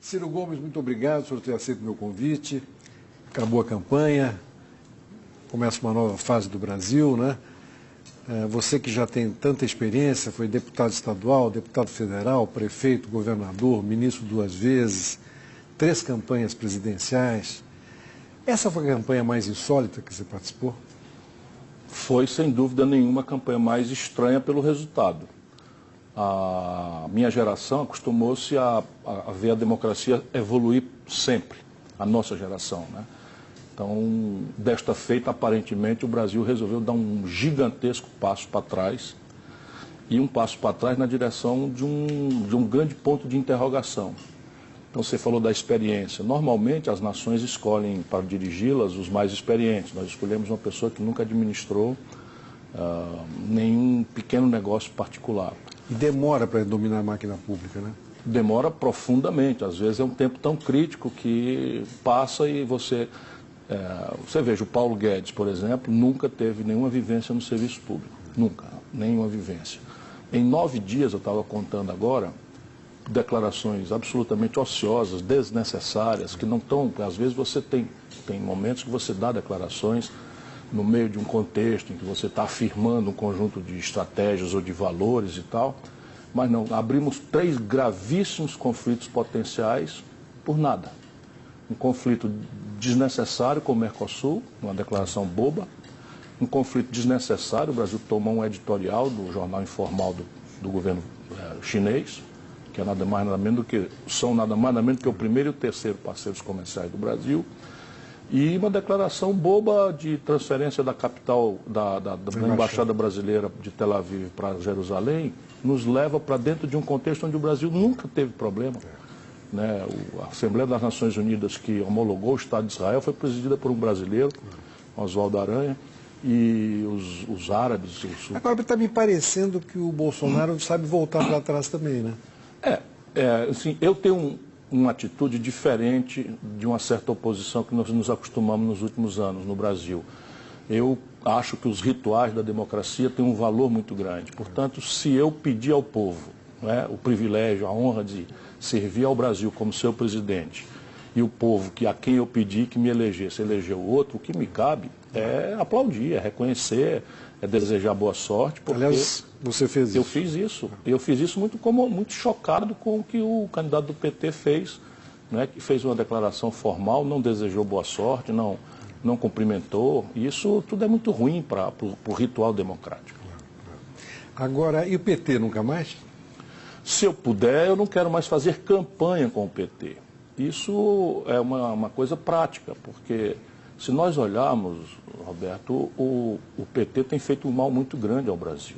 Ciro Gomes, muito obrigado por ter aceito o meu convite. Acabou a campanha, começa uma nova fase do Brasil, né? Você que já tem tanta experiência, foi deputado estadual, deputado federal, prefeito, governador, ministro 2 vezes, 3 campanhas presidenciais. Essa foi a campanha mais insólita que você participou? Foi, sem dúvida nenhuma, a campanha mais estranha pelo resultado. A minha geração acostumou-se a ver a democracia evoluir sempre, a nossa geração, né? Então, desta feita, aparentemente, o Brasil resolveu dar um gigantesco passo para trás, e um passo para trás na direção de um grande ponto de interrogação. Então, você falou da experiência. Normalmente, as nações escolhem para dirigi-las os mais experientes. Nós escolhemos uma pessoa que nunca administrou nenhum pequeno negócio particular. E demora para dominar a máquina pública, né? Demora profundamente. Às vezes é um tempo tão crítico que passa e você veja, o Paulo Guedes, por exemplo, nunca teve nenhuma vivência no serviço público. Nunca, nenhuma vivência. Em 9 dias, eu estava contando agora, declarações absolutamente ociosas, desnecessárias, que não estão... Às vezes você tem momentos que você dá declarações no meio de um contexto em que você está afirmando um conjunto de estratégias ou de valores e tal, mas não, abrimos 3 gravíssimos conflitos potenciais por nada. Um conflito desnecessário com o Mercosul, uma declaração boba, um conflito desnecessário, o Brasil tomou um editorial do jornal informal do governo chinês, que é nada mais nada menos do que, são nada mais nada menos do que o primeiro e o terceiro parceiros comerciais do Brasil, e uma declaração boba de transferência da capital da Embaixada Brasileira de Tel Aviv para Jerusalém, nos leva para dentro de um contexto onde o Brasil nunca teve problema. Né? A Assembleia das Nações Unidas, que homologou o Estado de Israel, foi presidida por um brasileiro, Oswaldo Aranha, e os árabes... Agora está me parecendo que o Bolsonaro sabe voltar para trás também, né? Assim, eu tenho uma atitude diferente de uma certa oposição que nós nos acostumamos nos últimos anos no Brasil. Eu acho que os rituais da democracia têm um valor muito grande. Portanto, se eu pedir ao povo, né, o privilégio, a honra de servir ao Brasil como seu presidente, e o povo a quem eu pedi que me elegesse, elegeu outro, o que me cabe é aplaudir, é reconhecer, é desejar boa sorte. Porque aliás, você fez isso. Eu fiz isso. Eu fiz isso muito chocado com o que o candidato do PT fez, né, que fez uma declaração formal, não desejou boa sorte, não cumprimentou. Isso tudo é muito ruim para o ritual democrático. Agora, e o PT nunca mais? Se eu puder, eu não quero mais fazer campanha com o PT. Isso é uma coisa prática, porque se nós olharmos, Roberto, o PT tem feito um mal muito grande ao Brasil.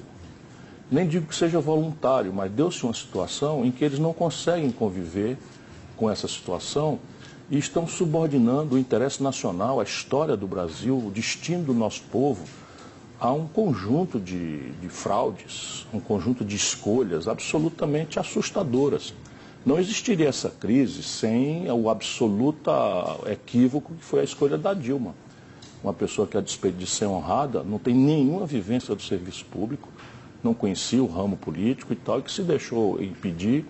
Nem digo que seja voluntário, mas deu-se uma situação em que eles não conseguem conviver com essa situação e estão subordinando o interesse nacional, a história do Brasil, o destino do nosso povo, a um conjunto de fraudes, um conjunto de escolhas absolutamente assustadoras. Não existiria essa crise sem o absoluto equívoco que foi a escolha da Dilma. Uma pessoa que, a despeito de ser honrada, não tem nenhuma vivência do serviço público, não conhecia o ramo político e tal, e que se deixou impedir,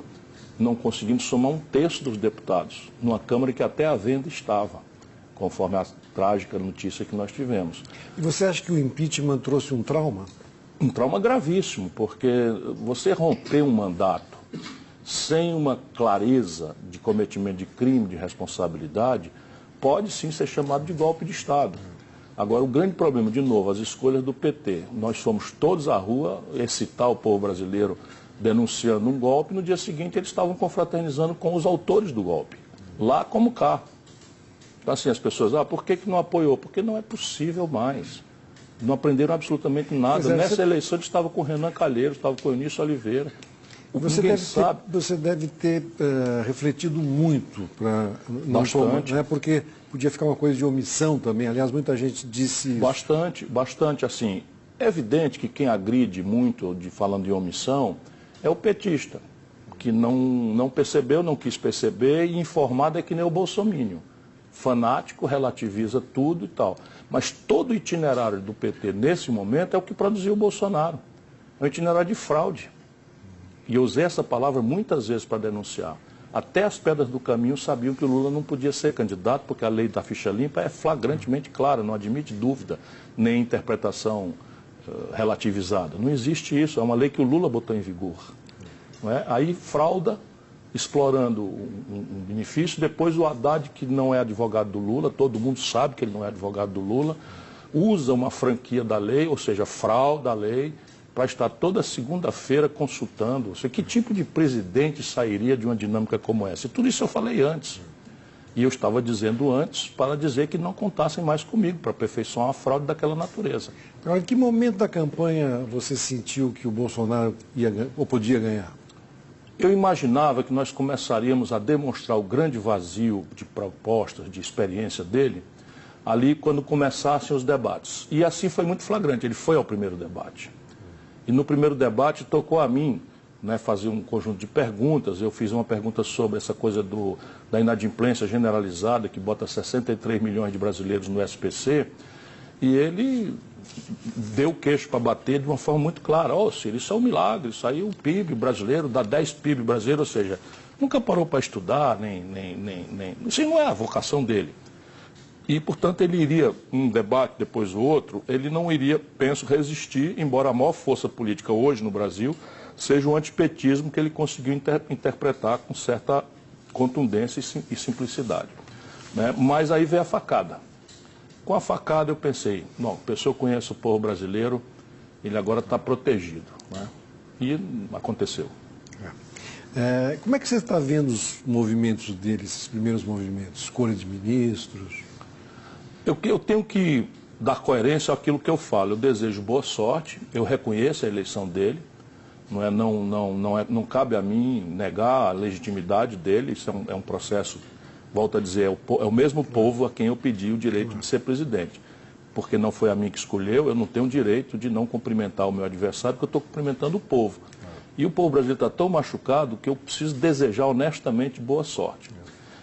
não conseguindo somar 1/3 dos deputados, numa Câmara que até à venda estava, conforme a trágica notícia que nós tivemos. E você acha que o impeachment trouxe um trauma? Um trauma gravíssimo, porque você romper um mandato sem uma clareza de cometimento de crime, de responsabilidade, pode sim ser chamado de golpe de Estado. Agora, o grande problema, de novo, as escolhas do PT. Nós fomos todos à rua excitar o povo brasileiro denunciando um golpe, no dia seguinte eles estavam confraternizando com os autores do golpe, lá como cá. Então, assim, as pessoas, por que não apoiou? Porque não é possível mais. Não aprenderam absolutamente nada. Nessa eleição eles estavam com o Renan Calheiros, estavam com o Eunício Oliveira. Você deve ter refletido muito para não tomar, né? Porque podia ficar uma coisa de omissão também. Aliás, muita gente disse isso. Bastante, assim. É evidente que quem agride muito, falando de omissão, é o petista, que não percebeu, não quis perceber, e informado é que nem o bolsominion. Fanático, relativiza tudo e tal. Mas todo o itinerário do PT nesse momento é o que produziu o Bolsonaro. É um itinerário de fraude. E eu usei essa palavra muitas vezes para denunciar. Até as pedras do caminho sabiam que o Lula não podia ser candidato, porque a lei da ficha limpa é flagrantemente clara, não admite dúvida, nem interpretação relativizada. Não existe isso, é uma lei que o Lula botou em vigor. Não é? Aí frauda, explorando um benefício, depois o Haddad, que não é advogado do Lula, todo mundo sabe que ele não é advogado do Lula, usa uma franquia da lei, ou seja, frauda a lei, para estar toda segunda-feira consultando. Ou seja, que tipo de presidente sairia de uma dinâmica como essa? E tudo isso eu falei antes. E eu estava dizendo antes para dizer que não contassem mais comigo para aperfeiçoar uma fraude daquela natureza. Agora, em que momento da campanha você sentiu que o Bolsonaro ia ou podia ganhar? Eu imaginava que nós começaríamos a demonstrar o grande vazio de propostas, de experiência dele, ali quando começassem os debates. E assim foi muito flagrante, ele foi ao primeiro debate. E no primeiro debate tocou a mim, né, fazer um conjunto de perguntas. Eu fiz uma pergunta sobre essa coisa da inadimplência generalizada, que bota 63 milhões de brasileiros no SPC, e ele deu o queixo para bater de uma forma muito clara. Ciro, isso é um milagre, isso aí o PIB brasileiro dá 10 PIB brasileiro, ou seja, nunca parou para estudar, isso não é a vocação dele. E, portanto, ele iria, um debate depois o outro, ele não iria, penso, resistir, embora a maior força política hoje no Brasil seja o antipetismo que ele conseguiu interpretar com certa contundência e simplicidade. Né? Mas aí veio a facada. Com a facada eu pensei, não, eu conheço o povo brasileiro, ele agora está protegido. Né? E aconteceu. Como é que você está vendo os movimentos dele, esses primeiros movimentos, escolha de ministros? Eu tenho que dar coerência àquilo que eu falo. Eu desejo boa sorte, eu reconheço a eleição dele, não cabe a mim negar a legitimidade dele, isso é um processo, volto a dizer, é o mesmo povo a quem eu pedi o direito de ser presidente. Porque não foi a mim que escolheu, eu não tenho o direito de não cumprimentar o meu adversário, porque eu estou cumprimentando o povo. E o povo brasileiro está tão machucado que eu preciso desejar honestamente boa sorte.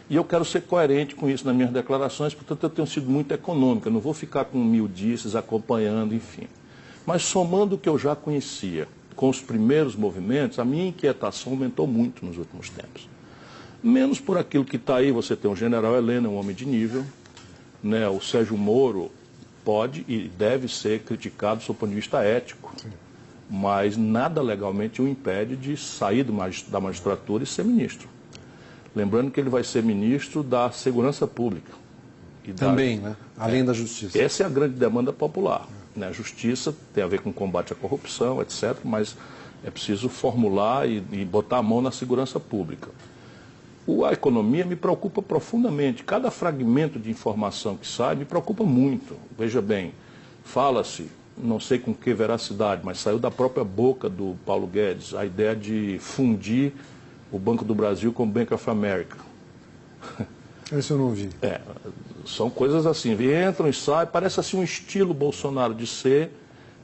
E eu quero ser coerente com isso nas minhas declarações, portanto eu tenho sido muito econômico, eu não vou ficar com miudices acompanhando, enfim. Mas somando o que eu já conhecia com os primeiros movimentos, a minha inquietação aumentou muito nos últimos tempos. Menos por aquilo que está aí, você tem o general Helena, um homem de nível, né? O Sérgio Moro pode e deve ser criticado do seu ponto de vista ético, mas nada legalmente o impede de sair da magistratura e ser ministro. Lembrando que ele vai ser ministro da Segurança Pública. Também, né? Além da Justiça. Essa é a grande demanda popular. Né? A Justiça tem a ver com combate à corrupção, etc., mas é preciso formular e botar a mão na segurança pública. A economia me preocupa profundamente. Cada fragmento de informação que sai me preocupa muito. Veja bem, fala-se, não sei com que veracidade, mas saiu da própria boca do Paulo Guedes a ideia de fundir o Banco do Brasil com o Bank of America. Esse eu não vi. São coisas assim, entram e saem, parece assim um estilo Bolsonaro de ser,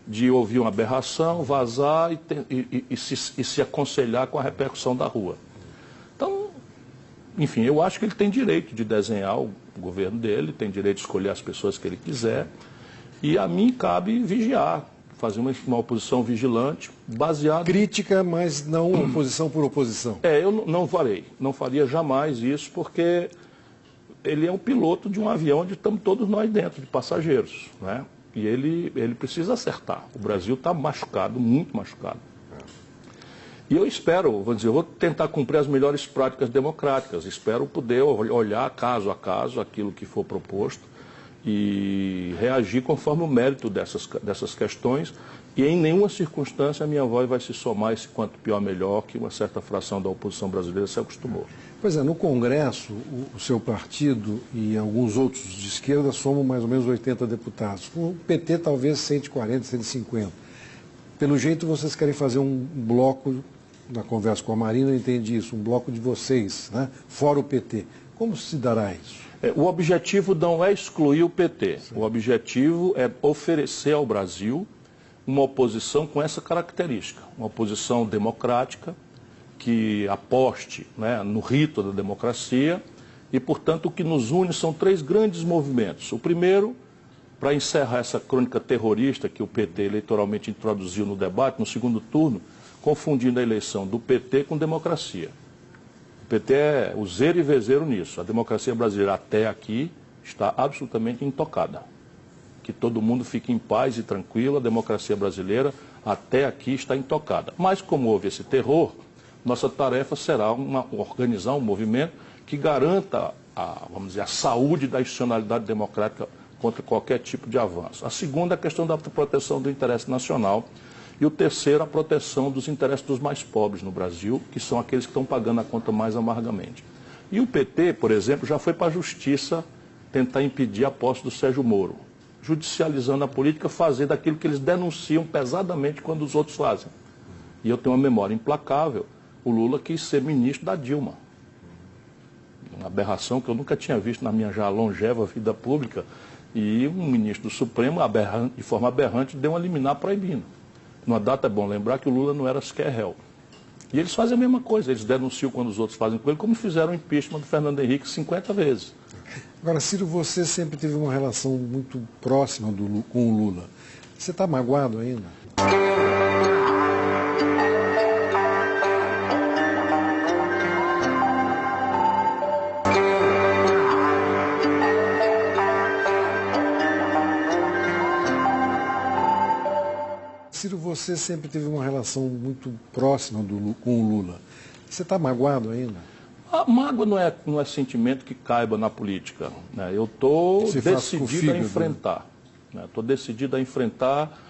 de ouvir uma aberração, vazar e se aconselhar com a repercussão da rua. Então, enfim, eu acho que ele tem direito de desenhar o governo dele, tem direito de escolher as pessoas que ele quiser, e a mim cabe vigiar, fazer uma oposição vigilante, baseada... Crítica, mas não oposição por oposição. Eu não faria jamais isso, porque ele é o piloto de um avião onde estamos todos nós dentro, de passageiros, né? E ele precisa acertar. O Brasil está machucado, muito machucado. E eu espero, eu vou tentar cumprir as melhores práticas democráticas, espero poder olhar caso a caso aquilo que for proposto e reagir conforme o mérito dessas questões, e em nenhuma circunstância a minha voz vai se somar esse quanto pior melhor que uma certa fração da oposição brasileira se acostumou. Pois é, no Congresso, o seu partido e alguns outros de esquerda somam mais ou menos 80 deputados. O PT talvez 140, 150. Pelo jeito vocês querem fazer um bloco, na conversa com a Marina eu entendi isso, um bloco de vocês, né? Fora o PT. Como se dará isso? O objetivo não é excluir o PT. Sim. O objetivo é oferecer ao Brasil uma oposição com essa característica. Uma oposição democrática, que aposte, né, no rito da democracia, e, portanto, o que nos une são três grandes movimentos. O primeiro, para encerrar essa crônica terrorista que o PT eleitoralmente introduziu no debate, no segundo turno, confundindo a eleição do PT com democracia. O PT é o zero e vezeiro nisso. A democracia brasileira até aqui está absolutamente intocada. Que todo mundo fique em paz e tranquilo, a democracia brasileira até aqui está intocada. Mas como houve esse terror, nossa tarefa será organizar um movimento que garanta vamos dizer, a saúde da institucionalidade democrática contra qualquer tipo de avanço. A segunda é a questão da proteção do interesse nacional. E o terceiro, a proteção dos interesses dos mais pobres no Brasil, que são aqueles que estão pagando a conta mais amargamente. E o PT, por exemplo, já foi para a justiça tentar impedir a posse do Sérgio Moro, judicializando a política, fazendo aquilo que eles denunciam pesadamente quando os outros fazem. E eu tenho uma memória implacável, o Lula quis ser ministro da Dilma. Uma aberração que eu nunca tinha visto na minha já longeva vida pública, e um ministro do Supremo, de forma aberrante, deu uma liminar proibindo. Numa data é bom lembrar que o Lula não era sequer réu. E eles fazem a mesma coisa, eles denunciam quando os outros fazem com ele, como fizeram o impeachment do Fernando Henrique 50 vezes. Agora, Ciro, você sempre teve uma relação muito próxima com o Lula. Você está magoado ainda? Ciro, você sempre teve uma relação muito próxima com o Lula. Você está magoado ainda? A mágoa não é sentimento que caiba na política, né? Eu estou decidido a enfrentar. Estou decidido a enfrentar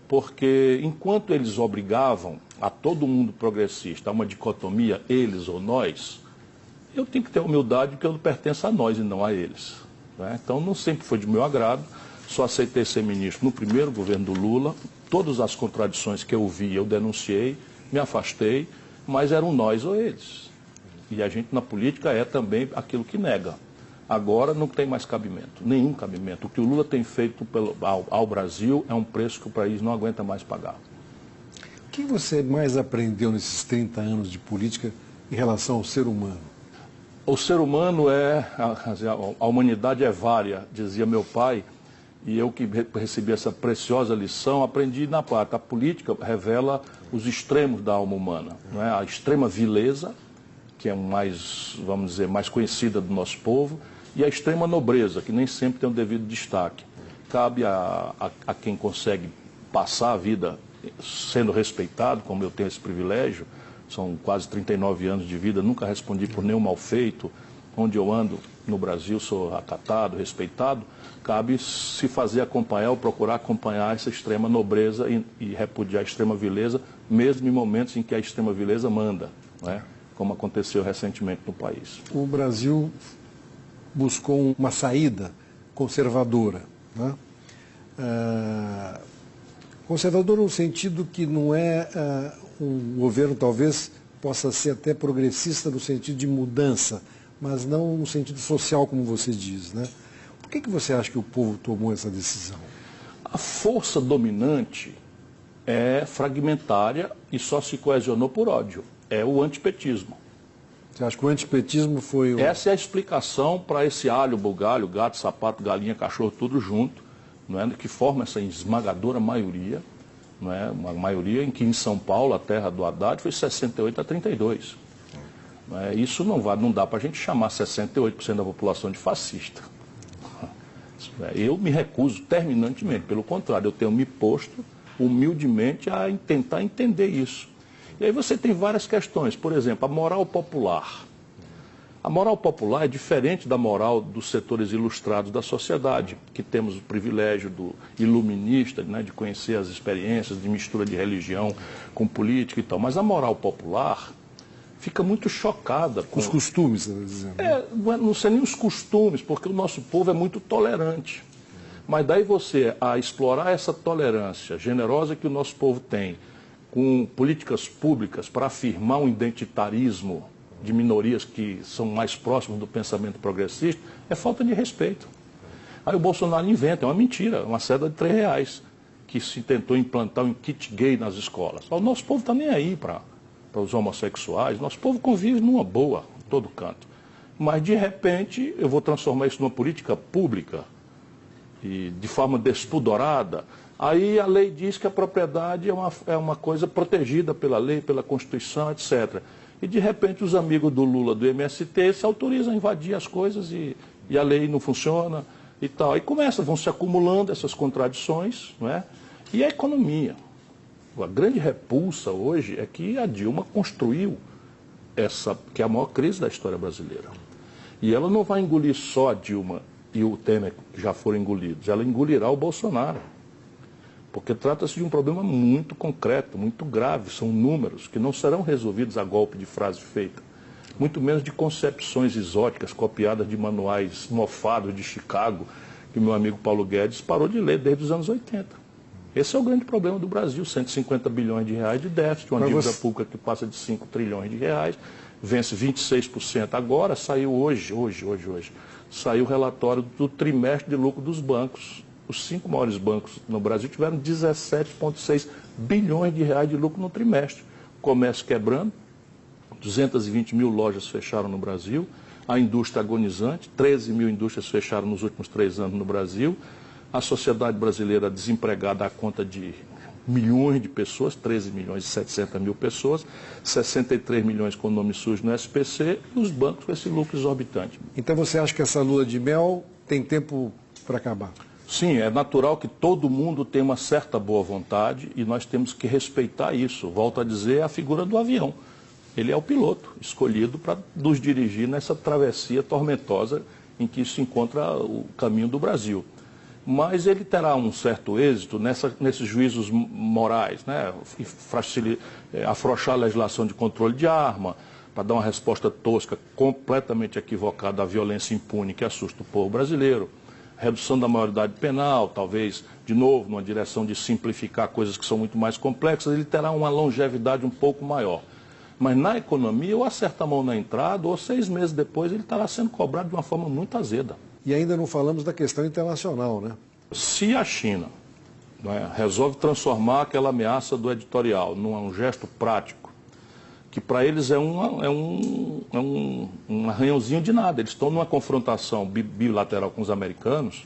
porque enquanto eles obrigavam a todo mundo progressista a uma dicotomia, eles ou nós, eu tenho que ter humildade porque eu não pertenço a nós e não a eles, né? Então não sempre foi de meu agrado. Só aceitei ser ministro no primeiro governo do Lula. Todas as contradições que eu vi, eu denunciei, me afastei, mas eram nós ou eles. E a gente na política é também aquilo que nega. Agora não tem mais cabimento, nenhum cabimento. O que o Lula tem feito ao Brasil é um preço que o país não aguenta mais pagar. O que você mais aprendeu nesses 30 anos de política em relação ao ser humano? O ser humano a humanidade é vária, dizia meu pai. E eu que recebi essa preciosa lição, aprendi na parte. A política revela os extremos da alma humana, não é? A extrema vileza, que é vamos dizer, mais conhecida do nosso povo, e a extrema nobreza, que nem sempre tem o devido destaque. Cabe a quem consegue passar a vida sendo respeitado, como eu tenho esse privilégio, são quase 39 anos de vida, nunca respondi por nenhum mal feito, onde eu ando no Brasil sou acatado, respeitado, cabe se fazer acompanhar ou procurar acompanhar essa extrema nobreza e repudiar a extrema vileza, mesmo em momentos em que a extrema vileza manda, né? Como aconteceu recentemente no país. O Brasil buscou uma saída conservadora, né? Conservadora no sentido que não é um governo, talvez, possa ser até progressista no sentido de mudança, mas não no sentido social, como você diz, né? Por que você acha que o povo tomou essa decisão? A força dominante é fragmentária e só se coesionou por ódio. É o antipetismo. Você acha que o antipetismo foi o... Essa é a explicação para esse alho, bugalho, gato, sapato, galinha, cachorro, tudo junto, não é? Que forma essa esmagadora maioria, não é? Uma maioria em que em São Paulo, a terra do Haddad, foi 68-32. Isso não dá para a gente chamar 68% da população de fascista. Eu me recuso terminantemente, pelo contrário, eu tenho me posto humildemente a tentar entender isso. E aí você tem várias questões, por exemplo, a moral popular. A moral popular é diferente da moral dos setores ilustrados da sociedade, que temos o privilégio do iluminista, né, de conhecer as experiências de mistura de religião com política e tal. Mas a moral popular fica muito chocada com os costumes, você está dizendo. Não sei nem os costumes, porque o nosso povo é muito tolerante. Mas daí você, a explorar essa tolerância generosa que o nosso povo tem, com políticas públicas para afirmar um identitarismo de minorias que são mais próximas do pensamento progressista, é falta de respeito. Aí o Bolsonaro inventa, é uma mentira, uma cédula de R$3, que se tentou implantar um kit gay nas escolas. O nosso povo está nem aí para os homossexuais, nosso povo convive numa boa, em todo canto. Mas, de repente, eu vou transformar isso numa política pública, e de forma despudorada. Aí a lei diz que a propriedade é uma coisa protegida pela lei, pela Constituição, etc. e de repente os amigos do Lula, do MST, se autorizam a invadir as coisas e a lei não funciona e tal. E vão se acumulando essas contradições, não é? E a economia. A grande repulsa hoje é que a Dilma construiu essa, que é a maior crise da história brasileira. E ela não vai engolir só a Dilma e o Temer, que já foram engolidos, ela engolirá o Bolsonaro. Porque trata-se de um problema muito concreto, muito grave, são números que não serão resolvidos a golpe de frase feita, muito menos de concepções exóticas, copiadas de manuais mofados de Chicago, que o meu amigo Paulo Guedes parou de ler desde os anos 80. Esse é o grande problema do Brasil, 150 bilhões de reais de déficit, uma dívida pública que passa de 5 trilhões de reais, vence 26% agora, saiu hoje, saiu o relatório do trimestre de lucro dos bancos. Os 5 maiores bancos no Brasil tiveram 17,6 bilhões de reais de lucro no trimestre. Comércio quebrando, 220 mil lojas fecharam no Brasil, a indústria agonizante, 13 mil indústrias fecharam nos últimos 3 anos no Brasil, a sociedade brasileira desempregada à conta de milhões de pessoas, 13 milhões e 700 mil pessoas, 63 milhões com nome sujo no SPC e os bancos com esse lucro exorbitante. Então você acha que essa lua de mel tem tempo para acabar? Sim, é natural que todo mundo tenha uma certa boa vontade e nós temos que respeitar isso. Volto a dizer, a figura do avião. Ele é o piloto escolhido para nos dirigir nessa travessia tormentosa em que se encontra o caminho do Brasil. Mas ele terá um certo êxito nesses juízos morais, né? Afrouxar a legislação de controle de arma, para dar uma resposta tosca, completamente equivocada à violência impune que assusta o povo brasileiro. Redução da maioridade penal, talvez, de novo, numa direção de simplificar coisas que são muito mais complexas, ele terá uma longevidade um pouco maior. Mas na economia, ou acerta a mão na entrada, ou 6 meses depois, ele estará sendo cobrado de uma forma muito azeda. E ainda não falamos da questão internacional, né? Se a China, não é, resolve transformar aquela ameaça do editorial num gesto prático, que para eles é um arranhãozinho de nada. Eles estão numa confrontação bilateral com os americanos,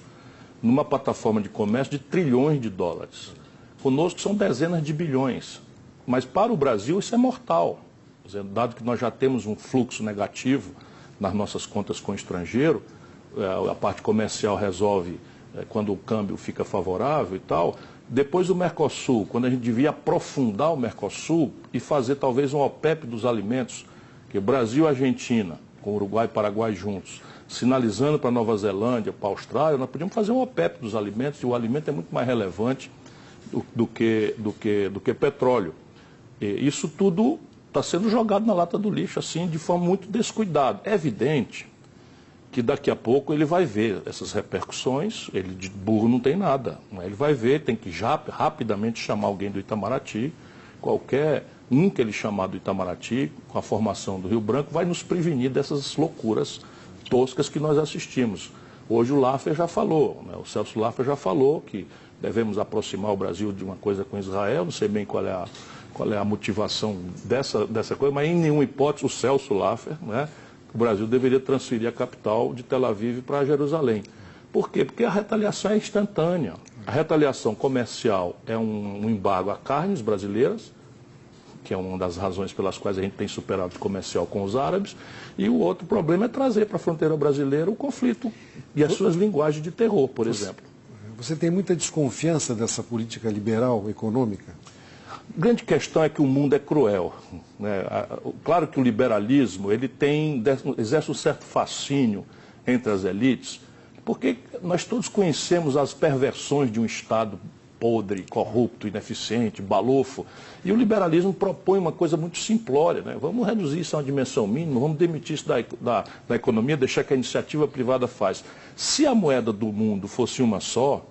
numa plataforma de comércio de trilhões de dólares. Conosco são dezenas de bilhões. Mas para o Brasil isso é mortal. Quer dizer, dado que nós já temos um fluxo negativo nas nossas contas com o estrangeiro, a parte comercial resolve quando o câmbio fica favorável e tal. Depois o Mercosul, quando a gente devia aprofundar o Mercosul e fazer talvez um OPEP dos alimentos, que Brasil e Argentina, com Uruguai e Paraguai juntos, sinalizando para Nova Zelândia, para a Austrália, nós podíamos fazer um OPEP dos alimentos, e o alimento é muito mais relevante do que petróleo. E isso tudo está sendo jogado na lata do lixo, assim, de forma muito descuidada. É evidente que daqui a pouco ele vai ver essas repercussões, ele de burro não tem nada, ele vai ver, tem que já rapidamente chamar alguém do Itamaraty, qualquer um que ele chamar do Itamaraty, com a formação do Rio Branco, vai nos prevenir dessas loucuras toscas que nós assistimos. Hoje o Laffer já falou, né? O Celso Laffer já falou que devemos aproximar o Brasil de uma coisa com Israel, não sei bem qual é a motivação dessa coisa, mas em nenhuma hipótese o Celso Laffer, né? O Brasil deveria transferir a capital de Tel Aviv para Jerusalém. Por quê? Porque a retaliação é instantânea. A retaliação comercial é um embargo a carnes brasileiras, que é uma das razões pelas quais a gente tem superávit comercial com os árabes, e o outro problema é trazer para a fronteira brasileira o conflito e as suas linguagens de terror, por exemplo. Você tem muita desconfiança dessa política liberal econômica? A grande questão é que o mundo é cruel, né? Claro que o liberalismo exerce um certo fascínio entre as elites, porque nós todos conhecemos as perversões de um Estado podre, corrupto, ineficiente, balofo, e o liberalismo propõe uma coisa muito simplória, né? Vamos reduzir isso a uma dimensão mínima, vamos demitir isso da economia, deixar que a iniciativa privada faz. Se a moeda do mundo fosse uma só,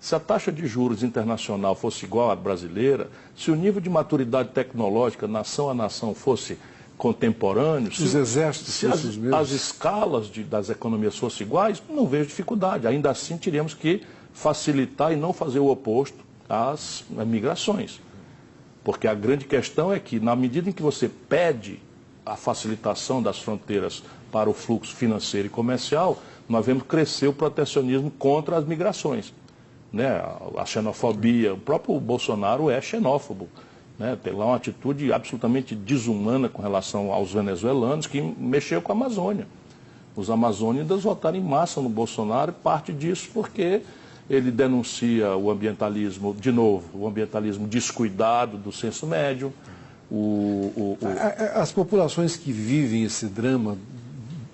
se a taxa de juros internacional fosse igual à brasileira, se o nível de maturidade tecnológica, nação a nação, fosse contemporâneo, os exércitos se as escalas das economias fossem iguais, não vejo dificuldade. Ainda assim, teríamos que facilitar e não fazer o oposto às migrações. Porque a grande questão é que, na medida em que você pede a facilitação das fronteiras para o fluxo financeiro e comercial, nós vemos crescer o protecionismo contra as migrações. Né? A xenofobia, o próprio Bolsonaro é xenófobo. né? Tem lá uma atitude absolutamente desumana com relação aos venezuelanos, que mexeu com a Amazônia. Os amazônidas votaram em massa no Bolsonaro, parte disso porque ele denuncia o ambientalismo, de novo, o ambientalismo descuidado do senso médio. As populações que vivem esse drama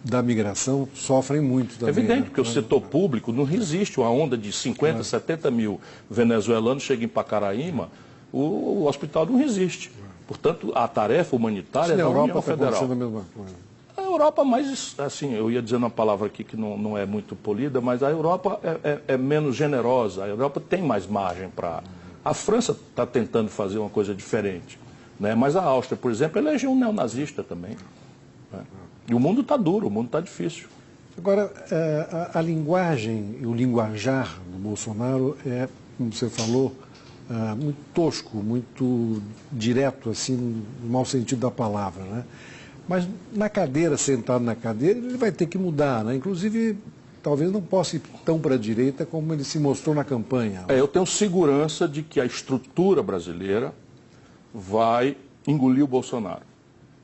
da migração sofrem muito também. Evidente, né? porque o setor público não resiste. Uma onda de 50, 70 mil venezuelanos chega em Pacaraíma, o hospital não resiste. Portanto, a tarefa humanitária é da União Federal. A mesma coisa. A Europa, mais, assim, eu ia dizer uma palavra aqui que não é muito polida, mas a Europa é menos generosa, a Europa tem mais margem para... A França está tentando fazer uma coisa diferente, né? Mas a Áustria, por exemplo, elegeu um neonazista também. Né? E o mundo está duro, o mundo está difícil. Agora, a linguagem e o linguajar do Bolsonaro é, como você falou, muito tosco, muito direto, assim, no mau sentido da palavra, né? Mas na cadeira, sentado na cadeira, ele vai ter que mudar, né? Inclusive, talvez não possa ir tão para a direita como ele se mostrou na campanha. Eu tenho segurança de que a estrutura brasileira vai engolir o Bolsonaro.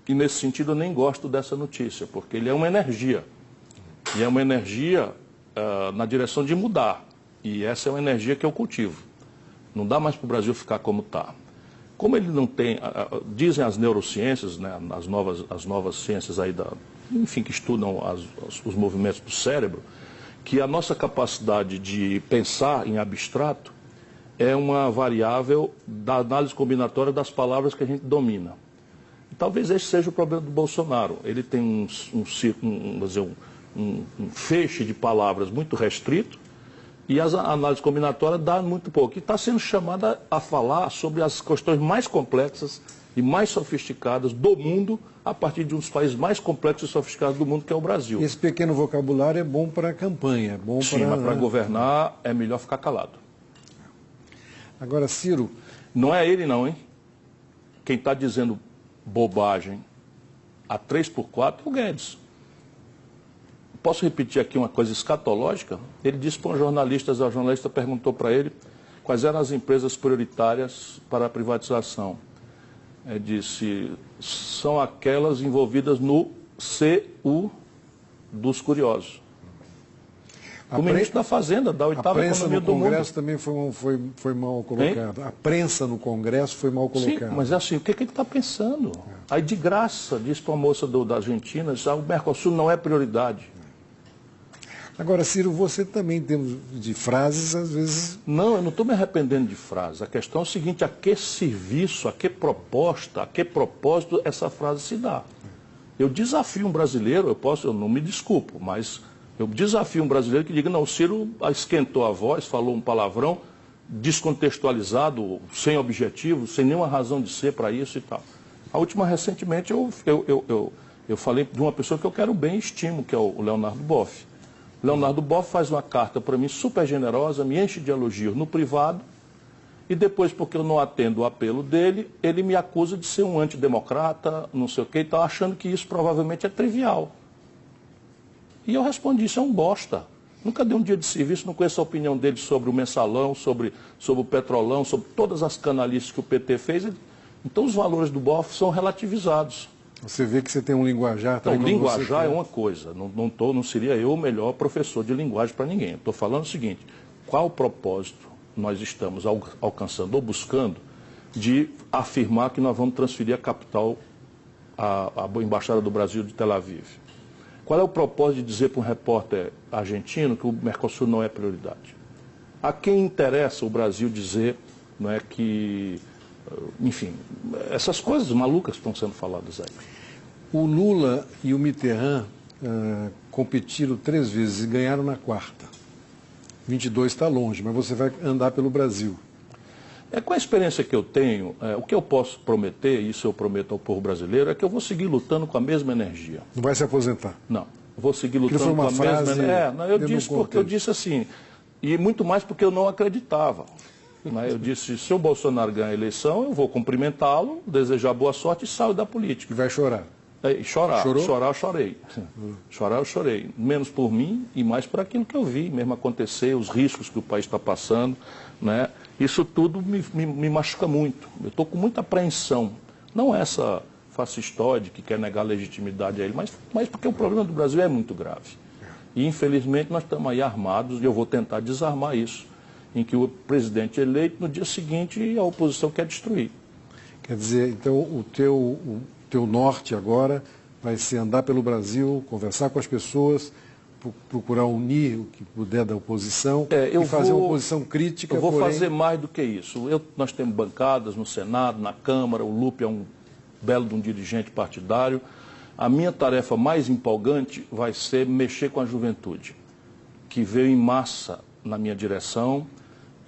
E nesse sentido eu nem gosto dessa notícia, porque ele é uma energia. E é uma energia na direção de mudar. E essa é uma energia que eu cultivo. Não dá mais para o Brasil ficar como está. Como ele não tem, dizem as neurociências, né, as novas ciências aí enfim, que estudam os movimentos do cérebro, que a nossa capacidade de pensar em abstrato é uma variável da análise combinatória das palavras que a gente domina. E talvez esse seja o problema do Bolsonaro. Ele tem um feixe de palavras muito restrito, e a análise combinatória dá muito pouco. E está sendo chamada a falar sobre as questões mais complexas e mais sofisticadas do mundo, a partir de um dos países mais complexos e sofisticados do mundo, que é o Brasil. Esse pequeno vocabulário é bom para a campanha, é bom Sim, mas para governar é melhor ficar calado. Agora, Ciro... Não é ele não, hein? Quem está dizendo bobagem a 3x4 é o Guedes. Posso repetir aqui uma coisa escatológica? Ele disse para um jornalista, a jornalista perguntou para ele quais eram as empresas prioritárias para a privatização. Ele disse, são aquelas envolvidas no CU dos curiosos. O ministro da Fazenda, da oitava economia do mundo. A prensa no Congresso também foi mal colocada. A prensa no Congresso foi mal colocada. Sim, mas é assim, o que ele está pensando? Aí de graça, disse para uma moça da Argentina, o Mercosul não é prioridade. Agora, Ciro, você também tem de frases, às vezes... Não, eu não estou me arrependendo de frases. A questão é o seguinte, a que serviço, a que proposta, a que propósito essa frase se dá? Eu desafio um brasileiro, eu não me desculpo, mas eu desafio um brasileiro que diga, não, o Ciro esquentou a voz, falou um palavrão descontextualizado, sem objetivo, sem nenhuma razão de ser para isso e tal. A última, recentemente, eu falei de uma pessoa que eu quero bem e estimo, que é o Leonardo Boff. Leonardo Boff faz uma carta para mim super generosa, me enche de elogios no privado, e depois, porque eu não atendo o apelo dele, ele me acusa de ser um antidemocrata, não sei o que, e tal, achando que isso provavelmente é trivial. E eu respondi, isso é um bosta. Nunca dei um dia de serviço, não conheço a opinião dele sobre o mensalão, sobre o petrolão, sobre todas as canalices que o PT fez. Então os valores do Boff são relativizados. Você vê que você tem um linguajar... Então, linguajar é uma coisa, não seria eu o melhor professor de linguagem para ninguém. Estou falando o seguinte, qual propósito nós estamos alcançando ou buscando de afirmar que nós vamos transferir a capital à Embaixada do Brasil de Tel Aviv? Qual é o propósito de dizer para um repórter argentino que o Mercosul não é prioridade? A quem interessa o Brasil dizer, não é, que... Enfim, essas coisas malucas estão sendo faladas aí. O Lula e o Mitterrand competiram 3 vezes e ganharam na 4ª. 22 está longe, mas você vai andar pelo Brasil. Com a experiência que eu tenho, o que eu posso prometer, e isso eu prometo ao povo brasileiro, é que eu vou seguir lutando com a mesma energia. Não vai se aposentar? Não, vou seguir lutando com a mesma energia. Eu disse porque eu disse assim, e muito mais porque eu não acreditava. Eu disse, se o Bolsonaro ganhar a eleição, eu vou cumprimentá-lo, desejar boa sorte e saio da política. E vai chorar? Chorar, Chorou? chorar eu chorei. Chorar eu chorei. Menos por mim e mais por aquilo que eu vi mesmo acontecer, os riscos que o país está passando, né? Isso tudo me machuca muito. Eu estou com muita apreensão. Não essa fascistoide que quer negar legitimidade a ele, mas porque o problema do Brasil é muito grave. E infelizmente nós estamos aí armados, e eu vou tentar desarmar isso, em que o presidente é eleito, no dia seguinte a oposição quer destruir. Quer dizer, então o teu norte agora vai ser andar pelo Brasil, conversar com as pessoas, procurar unir o que puder da oposição e fazer uma oposição crítica. Eu vou fazer mais do que isso. Nós temos bancadas no Senado, na Câmara, o Lupe é um belo de um dirigente partidário. A minha tarefa mais empolgante vai ser mexer com a juventude, que veio em massa na minha direção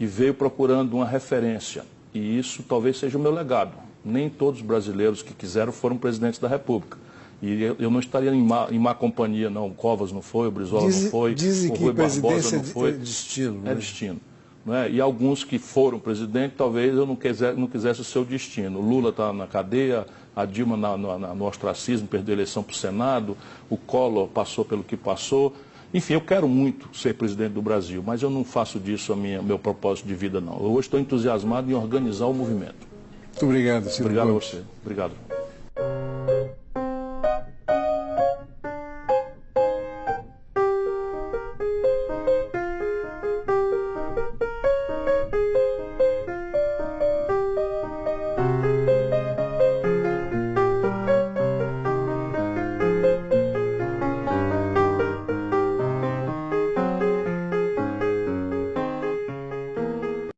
e veio procurando uma referência. E isso talvez seja o meu legado. Nem todos os brasileiros que quiseram foram presidentes da República. E eu não estaria em má companhia, não. O Covas não foi, o Brizola não foi, o Rui Barbosa não foi. É destino. É destino. Não é? E alguns que foram presidente, talvez eu não quisesse o seu destino. O Lula está na cadeia, a Dilma no ostracismo, perdeu a eleição para o Senado, o Collor passou pelo que passou. Enfim, eu quero muito ser presidente do Brasil, mas eu não faço disso meu propósito de vida, não. Eu hoje estou entusiasmado em organizar o movimento. Muito obrigado, Ciro. Obrigado a você. Obrigado.